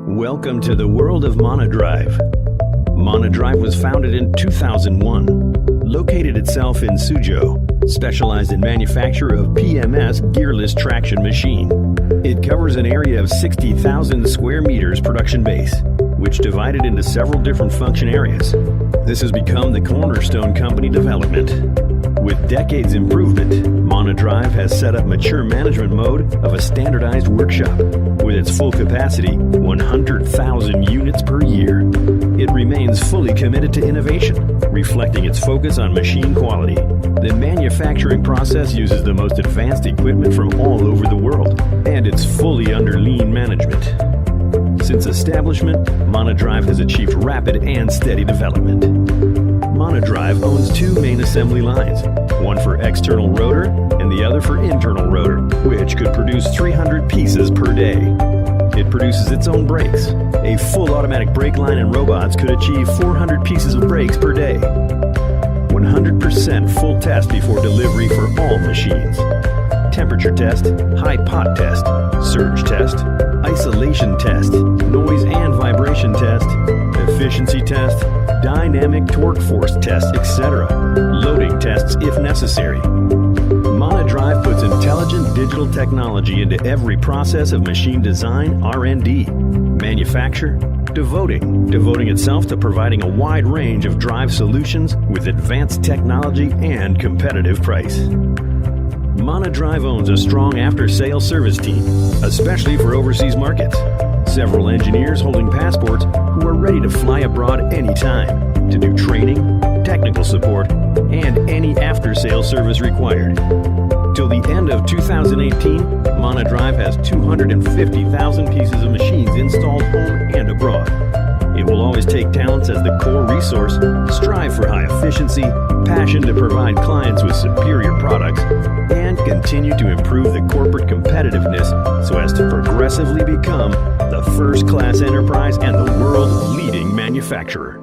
Welcome to the world of Monadrive. Monadrive was founded in 2001, located itself in Suzhou, specialized in manufacture of PMS gearless traction machine. It covers an area of 60,000 square meters production base, which divided into several different function areas. This has become the cornerstone company development. With decades improvement, Monadrive has set up mature management mode of a standardized workshop. With its full capacity, 100,000 units per year. It remains fully committed to innovation, reflecting its focus on machine quality. The manufacturing process uses the most advanced equipment from all over the world, and it's fully under lean management. Since establishment, Monadrive has achieved rapid and steady development. Monadrive owns two main assembly lines, one for external rotor and the other for internal rotor, which could produce 300 pieces per day. It produces its own brakes. A full automatic brake line and robots could achieve 400 pieces of brakes per day. 100% full test before delivery for all machines. Temperature test, high pot test, surge test, isolation test, noise and vibration test, efficiency test, dynamic torque force test, etc. Loading tests if necessary. Monadrive puts intelligent digital technology into every process of machine design, R&D, manufacture, devoting itself to providing a wide range of drive solutions with advanced technology and competitive price. Monadrive owns a strong after-sales service team, especially for overseas markets. Several engineers holding passports who are ready to fly abroad anytime to do training, technical support, and any after-sales service required. Till the end of 2018, Monadrive has 250,000 pieces of machines installed home and abroad. It will always take talents as the core resource, strive for high efficiency, passion to provide clients with superior products, and continue to improve the corporate competitiveness so as to progressively become the first-class enterprise and the world-leading manufacturer.